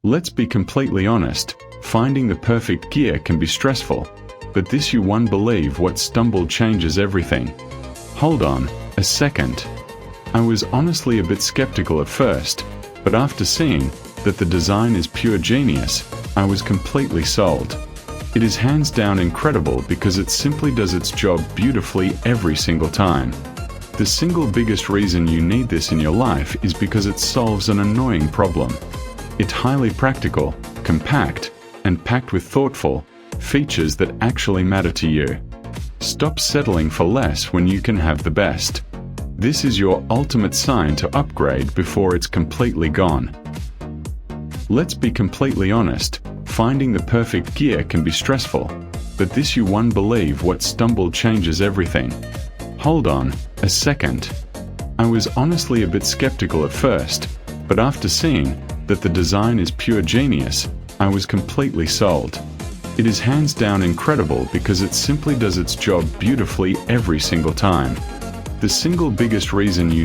Let's be completely honest, finding the perfect gear can be stressful, but this you won't believe what stumble changes everything. Hold on a second. I was honestly a bit skeptical at first, but after seeing that the design is pure genius, I was completely sold. It is hands down incredible because it simply does its job beautifully every single time. The single biggest reason you need this in your life is because it solves an annoying problem. It's highly practical, compact, and packed with thoughtful features that actually matter to you. Stop settling for less when you can have the best. This is your ultimate sign to upgrade before it's completely gone. Let's be completely honest, finding the perfect gear can be stressful, but this you won't believe what stumble changes everything. Hold on a second. I was honestly a bit skeptical at first, but after seeing that the design is pure genius, I was completely sold. It is hands down incredible because it simply does its job beautifully every single time. The single biggest reason you